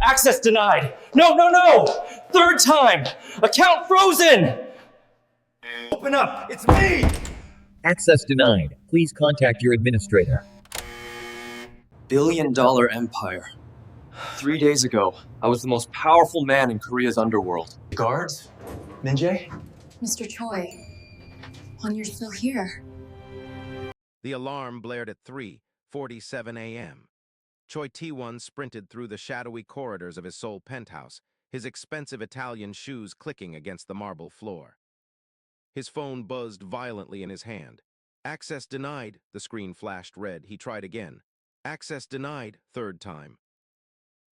Access denied. No, no, no! Third time! Account frozen! Open up! It's me! Access denied. Please contact your administrator. Billion-dollar empire. 3 days ago, I was the most powerful man in Korea's underworld. Guards? Minjae? Mr. Choi, you're still here. The alarm blared at 3:47 a.m. Choi Tae-Won sprinted through the shadowy corridors of his Seoul penthouse, his expensive Italian shoes clicking against the marble floor. His phone buzzed violently in his hand. Access denied, the screen flashed red. He tried again. Access denied, third time.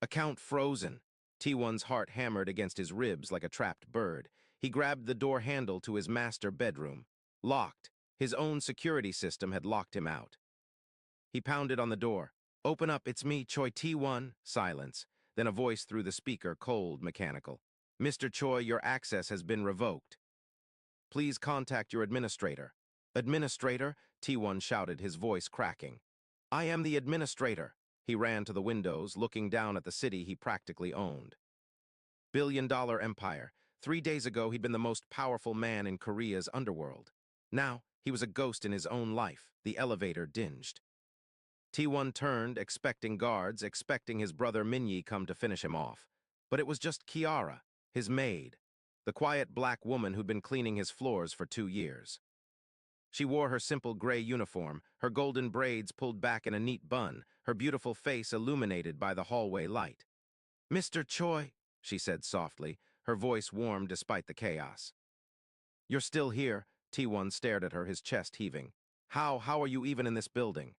Account frozen. Tae-Won's heart hammered against his ribs like a trapped bird. He grabbed the door handle to his master bedroom. Locked. His own security system had locked him out. He pounded on the door. Open up, it's me, Choi Tae-Won. Silence. Then a voice through the speaker, cold, mechanical. Mr. Choi, your access has been revoked. Please contact your administrator. Administrator? Tae-Won shouted, his voice cracking. I am the administrator. He ran to the windows, looking down at the city he practically owned. Billion-dollar empire. 3 days ago, he'd been the most powerful man in Korea's underworld. Now, he was a ghost in his own life. The elevator dinged. Tae-Won turned, expecting guards, expecting his brother Min-yi come to finish him off. But it was just Kiara, his maid, the quiet black woman who'd been cleaning his floors for 2 years. She wore her simple gray uniform, her golden braids pulled back in a neat bun, her beautiful face illuminated by the hallway light. Mr. Choi, she said softly, her voice warm despite the chaos. You're still here, Tae-Won stared at her, his chest heaving. How are you even in this building?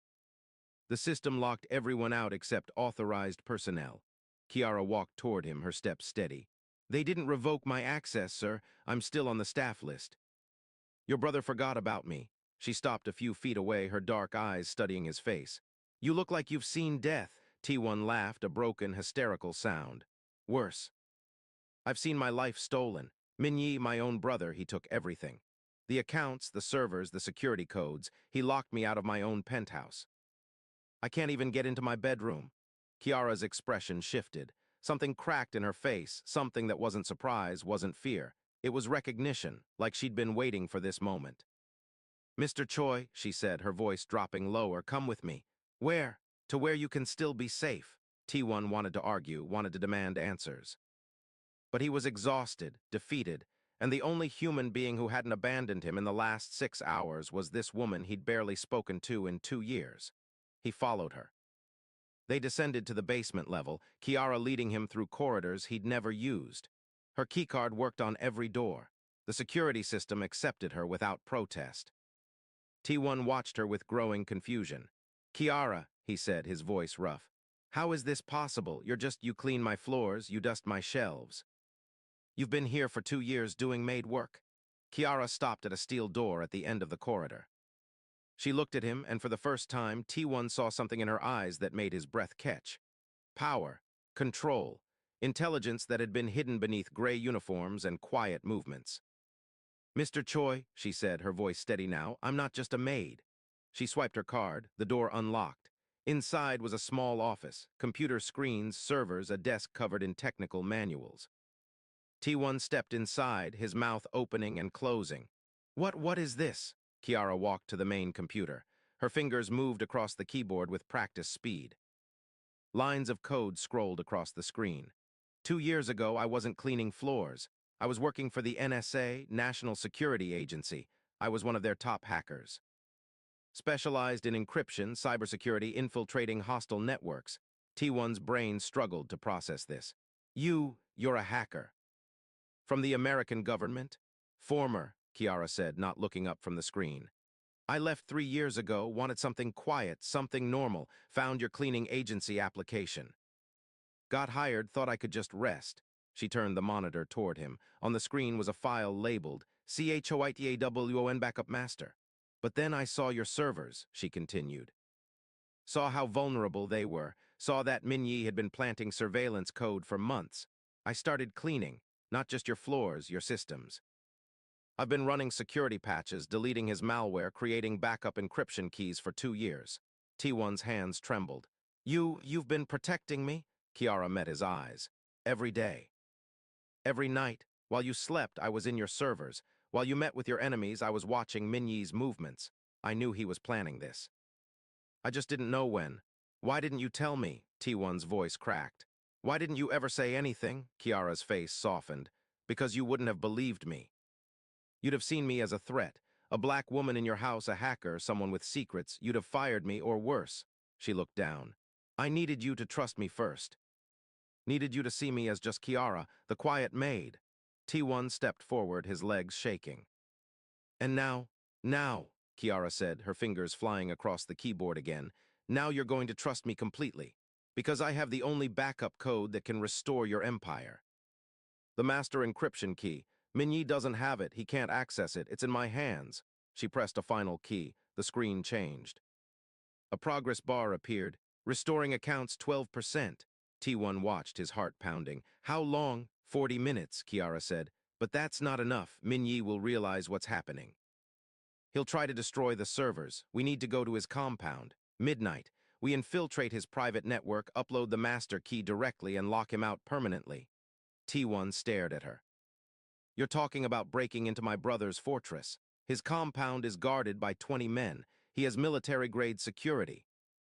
The system locked everyone out except authorized personnel. Kiara walked toward him, her steps steady. They didn't revoke my access, sir. I'm still on the staff list. Your brother forgot about me. She stopped a few feet away, her dark eyes studying his face. You look like you've seen death. Tae-Won laughed, a broken, hysterical sound. Worse. I've seen my life stolen. Min-yi, my own brother, he took everything. The accounts, the servers, the security codes, he locked me out of my own penthouse. I can't even get into my bedroom. Kiara's expression shifted. Something cracked in her face, something that wasn't surprise, wasn't fear. It was recognition, like she'd been waiting for this moment. Mr. Choi, she said, her voice dropping lower, come with me. Where? To where you can still be safe. Tae-Won wanted to argue, wanted to demand answers. But he was exhausted, defeated, and the only human being who hadn't abandoned him in the last 6 hours was this woman he'd barely spoken to in 2 years. He followed her. They descended to the basement level, Kiara leading him through corridors he'd never used. Her keycard worked on every door. The security system accepted her without protest. Tae-Won watched her with growing confusion. Kiara, he said, his voice rough. How is this possible? You clean my floors, you dust my shelves. You've been here for 2 years doing maid work. Kiara stopped at a steel door at the end of the corridor. She looked at him, and for the first time, Tae-Won saw something in her eyes that made his breath catch. Power, control, intelligence that had been hidden beneath gray uniforms and quiet movements. Mr. Choi, she said, her voice steady now, I'm not just a maid. She swiped her card, the door unlocked. Inside was a small office, computer screens, servers, a desk covered in technical manuals. Tae-Won stepped inside, his mouth opening and closing. What is this? Kiara walked to the main computer. Her fingers moved across the keyboard with practiced speed. Lines of code scrolled across the screen. 2 years ago, I wasn't cleaning floors. I was working for the NSA, National Security Agency. I was one of their top hackers. Specialized in encryption, cybersecurity, infiltrating hostile networks. Tae-Won's brain struggled to process this. You're a hacker. From the American government? Former, Kiara said, not looking up from the screen. I left 3 years ago, wanted something quiet, something normal, found your cleaning agency application. Got hired, thought I could just rest. She turned the monitor toward him. On the screen was a file labeled CHOITAWON Backup Master. But then I saw your servers, she continued. Saw how vulnerable they were, saw that Min-yi had been planting surveillance code for months. I started cleaning, not just your floors, your systems. I've been running security patches, deleting his malware, creating backup encryption keys for 2 years. Tae-Won's hands trembled. You've been protecting me? Kiara met his eyes. Every day. Every night. While you slept, I was in your servers. While you met with your enemies, I was watching Minyi's movements. I knew he was planning this. I just didn't know when. Why didn't you tell me? T1's voice cracked. Why didn't you ever say anything? Kiara's face softened. Because you wouldn't have believed me. You'd have seen me as a threat. A black woman in your house, a hacker, someone with secrets. You'd have fired me, or worse. She looked down. I needed you to trust me first. Needed you to see me as just Kiara, the quiet maid. T1 stepped forward, his legs shaking. And now, Kiara said, her fingers flying across the keyboard again, now you're going to trust me completely, because I have the only backup code that can restore your empire. The master encryption key. Minyi doesn't have it, he can't access it, it's in my hands. She pressed a final key, the screen changed. A progress bar appeared, restoring accounts 12%. T1 watched, his heart pounding. How long? 40 minutes, Kiara said. But that's not enough. Minyi will realize what's happening. He'll try to destroy the servers. We need to go to his compound. Midnight. We infiltrate his private network, upload the master key directly, and lock him out permanently. T1 stared at her. You're talking about breaking into my brother's fortress. His compound is guarded by 20 men. He has military-grade security.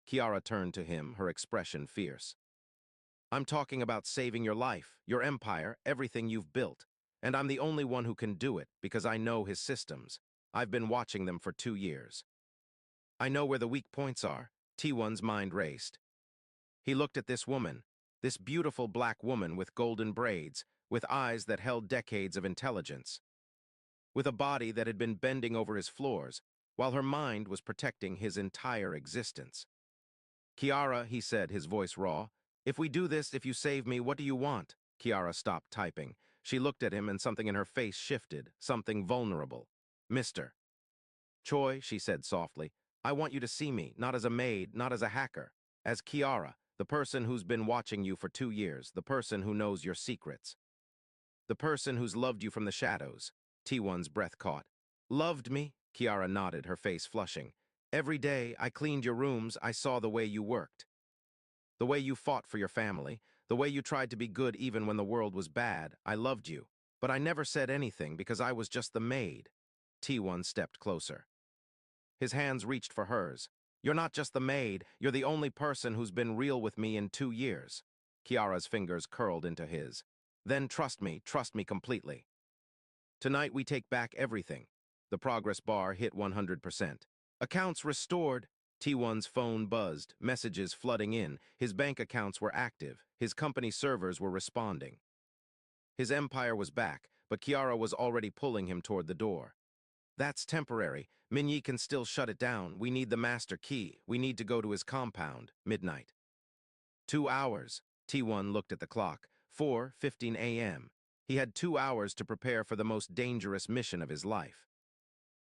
Kiara turned to him, her expression fierce. I'm talking about saving your life, your empire, everything you've built. And I'm the only one who can do it, because I know his systems. I've been watching them for 2 years. I know where the weak points are. T1's mind raced. He looked at this woman, this beautiful black woman with golden braids, with eyes that held decades of intelligence, with a body that had been bending over his floors, while her mind was protecting his entire existence. Kiara, he said, his voice raw, if we do this, if you save me, what do you want? Kiara stopped typing. She looked at him and something in her face shifted, something vulnerable. Mr. Choi, she said softly, I want you to see me, not as a maid, not as a hacker, as Kiara, the person who's been watching you for 2 years, the person who knows your secrets. The person who's loved you from the shadows. T1's breath caught. Loved me? Kiara nodded, her face flushing. Every day, I cleaned your rooms, I saw the way you worked. The way you fought for your family, the way you tried to be good even when the world was bad, I loved you. But I never said anything because I was just the maid. T1 stepped closer. His hands reached for hers. You're not just the maid, you're the only person who's been real with me in 2 years. Kiara's fingers curled into his. Then trust me completely. Tonight we take back everything. The progress bar hit 100%. Accounts restored. T1's phone buzzed, messages flooding in. His bank accounts were active. His company servers were responding. His empire was back, but Kiara was already pulling him toward the door. That's temporary. Minyi can still shut it down. We need the master key. We need to go to his compound. Midnight. 2 hours. T1 looked at the clock. 4:15 a.m. He had 2 hours to prepare for the most dangerous mission of his life.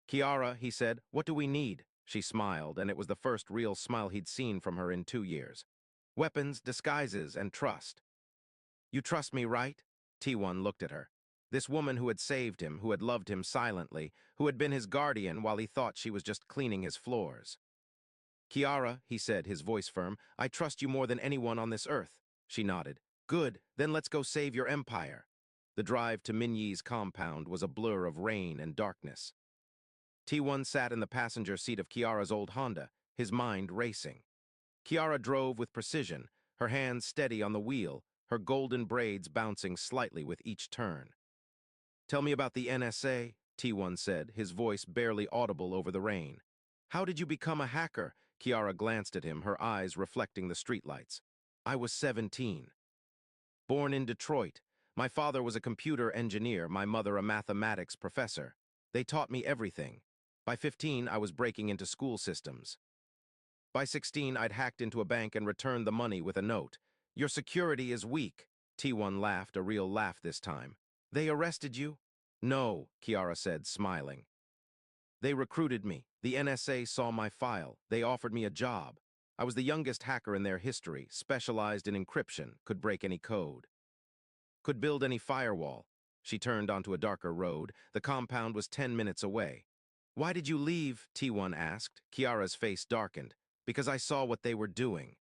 Kiara, he said, what do we need? She smiled, and it was the first real smile he'd seen from her in 2 years. Weapons, disguises, and trust. You trust me, right? T1 looked at her. This woman who had saved him, who had loved him silently, who had been his guardian while he thought she was just cleaning his floors. Kiara, he said, his voice firm, I trust you more than anyone on this earth. She nodded. Good, then let's go save your empire. The drive to Minyi's compound was a blur of rain and darkness. T1 sat in the passenger seat of Kiara's old Honda, his mind racing. Kiara drove with precision, her hands steady on the wheel, her golden braids bouncing slightly with each turn. Tell me about the NSA, T1 said, his voice barely audible over the rain. How did you become a hacker? Kiara glanced at him, her eyes reflecting the streetlights. I was 17. Born in Detroit. My father was a computer engineer, my mother a mathematics professor. They taught me everything. By 15, I was breaking into school systems. By 16, I'd hacked into a bank and returned the money with a note. Your security is weak. T1 laughed, a real laugh this time. They arrested you? No, Kiara said, smiling. They recruited me. The NSA saw my file. They offered me a job. I was the youngest hacker in their history, specialized in encryption, could break any code. Could build any firewall. She turned onto a darker road. The compound was 10 minutes away. Why did you leave? T1 asked. Kiara's face darkened. Because I saw what they were doing.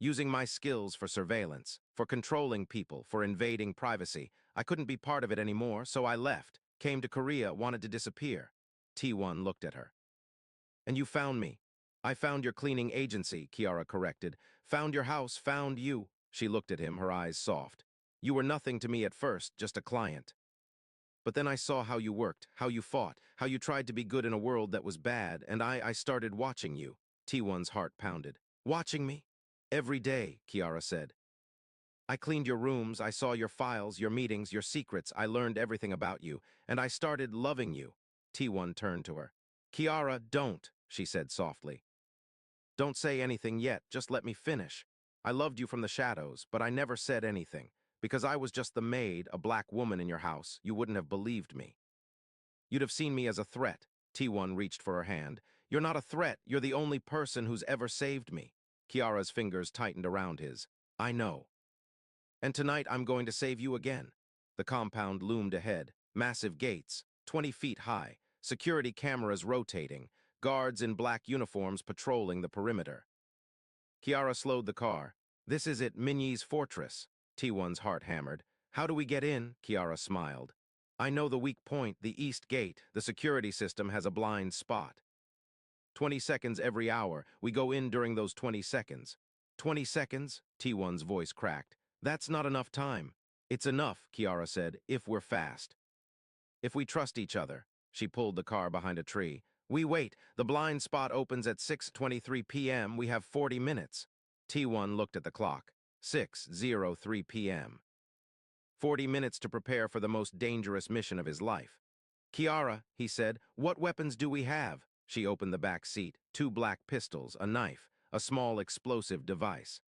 using my skills for surveillance, for controlling people, for invading privacy. I couldn't be part of it anymore, so I left, came to Korea, wanted to disappear. T1 looked at her. And you found me. I found your cleaning agency, Kiara corrected. Found your house, found you. She looked at him, her eyes soft. You were nothing to me at first, just a client. But then I saw how you worked, how you fought, how you tried to be good in a world that was bad, and I started watching you. T1's heart pounded. Watching me? Every day, Kiara said. I cleaned your rooms, I saw your files, your meetings, your secrets, I learned everything about you, and I started loving you. T1 turned to her. Kiara, don't, she said softly. Don't say anything yet, just let me finish. I loved you from the shadows, but I never said anything. Because I was just the maid, a black woman in your house, you wouldn't have believed me. You'd have seen me as a threat. T1 reached for her hand. You're not a threat, you're the only person who's ever saved me. Kiara's fingers tightened around his. I know. And tonight I'm going to save you again. The compound loomed ahead. Massive gates, 20 feet high, security cameras rotating, guards in black uniforms patrolling the perimeter. Kiara slowed the car. This is it, Minyi's fortress. T1's heart hammered. How do we get in? Kiara smiled. I know the weak point, the east gate. The security system has a blind spot. 20 seconds every hour. We go in during those 20 seconds. 20 seconds? T1's voice cracked. That's not enough time. It's enough, Kiara said, if we're fast. If we trust each other. She pulled the car behind a tree. We wait. The blind spot opens at 6:23 p.m. We have 40 minutes. T1 looked at the clock. 6:03 p.m. 40 minutes to prepare for the most dangerous mission of his life. Kiara, he said, what weapons do we have? She opened the back seat. 2 black pistols, a knife, a small explosive device.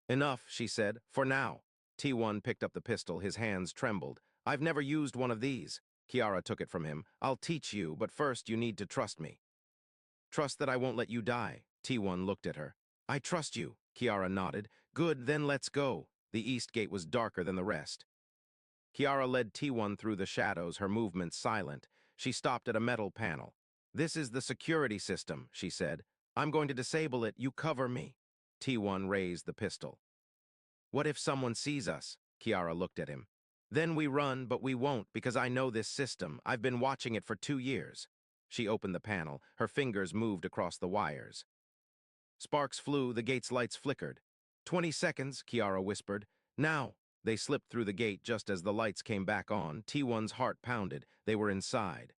Enough, she said, for now. T1 picked up the pistol, his hands trembled. I've never used one of these. Kiara took it from him. I'll teach you, but first you need to trust me. Trust that I won't let you die. T1 looked at her. I trust you. Kiara nodded. Good, then let's go. The east gate was darker than the rest. Kiara led T1 through the shadows, her movements silent. She stopped at a metal panel. This is the security system, she said. I'm going to disable it. You cover me. T1 raised the pistol. What if someone sees us? Kiara looked at him. Then we run, but we won't, because I know this system. I've been watching it for 2 years. She opened the panel. Her fingers moved across the wires. Sparks flew, the gate's lights flickered. 20 seconds, Kiara whispered. Now. They slipped through the gate just as the lights came back on. T1's heart pounded. They were inside.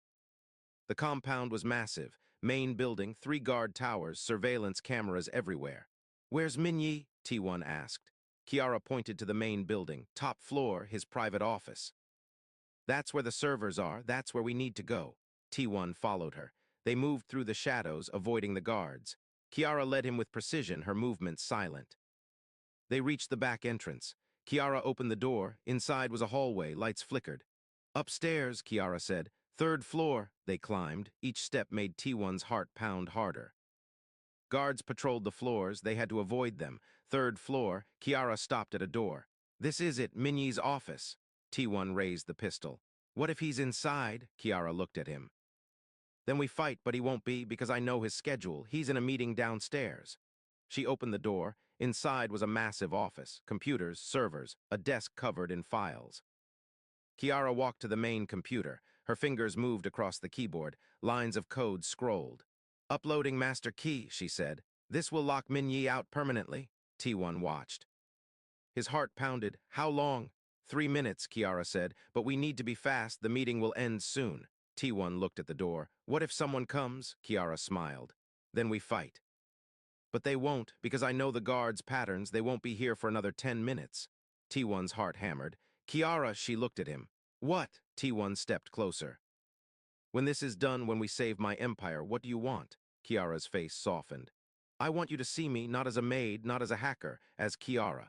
The compound was massive. Main building, 3 guard towers, surveillance cameras everywhere. Where's Minyi? T1 asked. Kiara pointed to the main building, top floor, his private office. That's where the servers are. That's where we need to go. T1 followed her. They moved through the shadows, avoiding the guards. Kiara led him with precision, her movements silent. They reached the back entrance. Kiara opened the door. Inside was a hallway, lights flickered. Upstairs, Kiara said. 3rd floor. They climbed. Each step made T1's heart pound harder. Guards patrolled the floors. They had to avoid them. 3rd floor. Kiara stopped at a door. This is it, Minyi's office. T1 raised the pistol. What if he's inside? Kiara looked at him. Then we fight, but he won't be, because I know his schedule. He's in a meeting downstairs. She opened the door. Inside was a massive office, computers, servers, a desk covered in files. Kiara walked to the main computer. Her fingers moved across the keyboard. Lines of code scrolled. Uploading master key, she said. This will lock Minyi out permanently. T1 watched. His heart pounded. How long? 3 minutes, Kiara said, but we need to be fast. The meeting will end soon. T1 looked at the door. What if someone comes? Kiara smiled. Then we fight. But they won't, because I know the guards' patterns. They won't be here for another 10 minutes. T1's heart hammered. Kiara, she looked at him. What? T1 stepped closer. When this is done, when we save my empire, what do you want? Kiara's face softened. I want you to see me not as a maid, not as a hacker, as Kiara.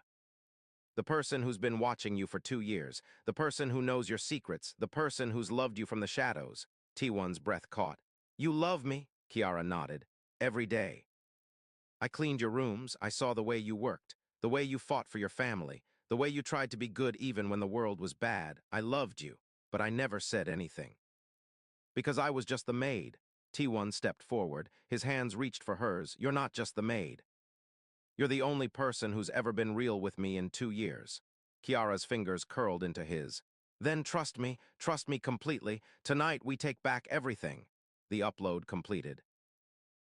The person who's been watching you for 2 years, the person who knows your secrets, the person who's loved you from the shadows. T1's breath caught. You love me? Kiara nodded. Every day. I cleaned your rooms. I saw the way you worked, the way you fought for your family, the way you tried to be good even when the world was bad. I loved you, but I never said anything. Because I was just the maid. T1 stepped forward. His hands reached for hers. You're not just the maid. You're the only person who's ever been real with me in 2 years. Kiara's fingers curled into his. Then trust me completely. Tonight we take back everything. The upload completed.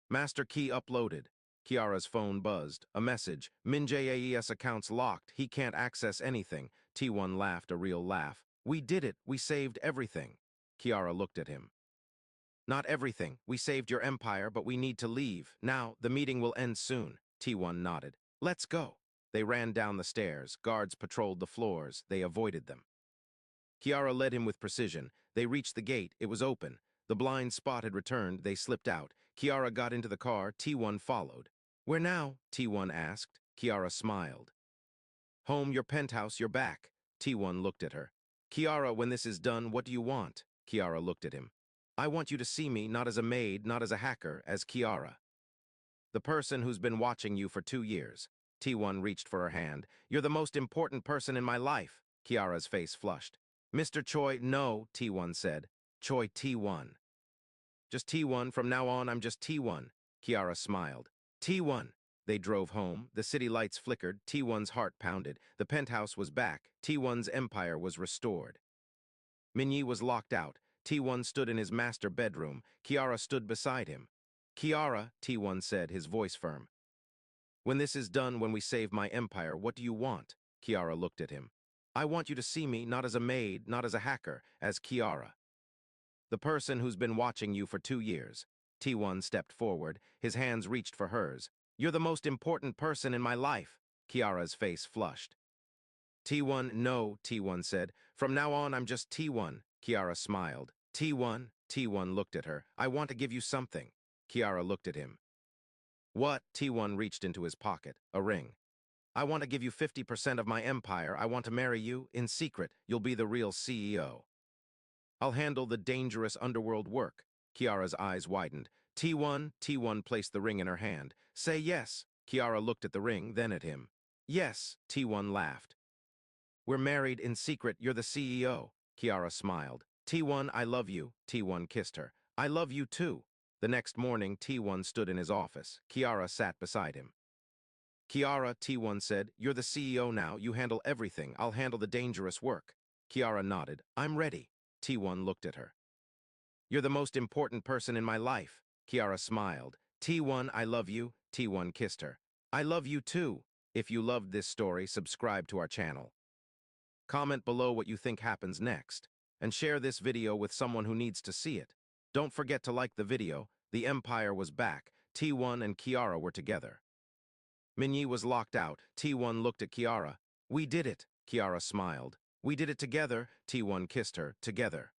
Master key uploaded. Kiara's phone buzzed. A message. Minjae's account's locked. He can't access anything. T1 laughed a real laugh. We did it. We saved everything. Kiara looked at him. Not everything. We saved your empire, but we need to leave. Now, the meeting will end soon. T1 nodded. Let's go. They ran down the stairs. Guards patrolled the floors. They avoided them. Kiara led him with precision. They reached the gate. It was open. The blind spot had returned. They slipped out. Kiara got into the car. T1 followed. Where now? T1 asked. Kiara smiled. Home, your penthouse, you're back. T1 looked at her. Kiara, when this is done, what do you want? Kiara looked at him. I want you to see me not as a maid, not as a hacker, as Kiara. The person who's been watching you for 2 years. T1 reached for her hand. You're the most important person in my life. Kiara's face flushed. Mr. Choi, no, T1 said. Choi T1. Just T1, from now on I'm just T1. Kiara smiled. T1. They drove home. The city lights flickered. T1's heart pounded. The penthouse was back. T1's empire was restored. Minyi was locked out. T1 stood in his master bedroom. Kiara stood beside him. Kiara, T1 said, his voice firm. When this is done, when we save my empire, what do you want? Kiara looked at him. I want you to see me not as a maid, not as a hacker, as Kiara. The person who's been watching you for 2 years. T1 stepped forward. His hands reached for hers. You're the most important person in my life. Kiara's face flushed. T1, no, T1 said. From now on, I'm just T1. Kiara smiled. T1, T1 looked at her. I want to give you something. Kiara looked at him. What? T1 reached into his pocket. A ring. I want to give you 50% of my empire. I want to marry you. In secret, you'll be the real CEO. I'll handle the dangerous underworld work. Kiara's eyes widened. T1 placed the ring in her hand. Say yes. Kiara looked at the ring, then at him. Yes, T1 laughed. We're married in secret. You're the CEO. Kiara smiled. T1, I love you. T1 kissed her. I love you too. The next morning, T1 stood in his office. Kiara sat beside him. Kiara, T1 said, you're the CEO now. You handle everything. I'll handle the dangerous work. Kiara nodded. I'm ready. T1 looked at her. You're the most important person in my life. Kiara smiled. T1, I love you. T1 kissed her. I love you too. If you loved this story, subscribe to our channel. Comment below what you think happens next, and share this video with someone who needs to see it. Don't forget to like the video. The Empire was back. T1 and Kiara were together. Minyi was locked out. T1 looked at Kiara. We did it. Kiara smiled. We did it together. T1 kissed her. Together.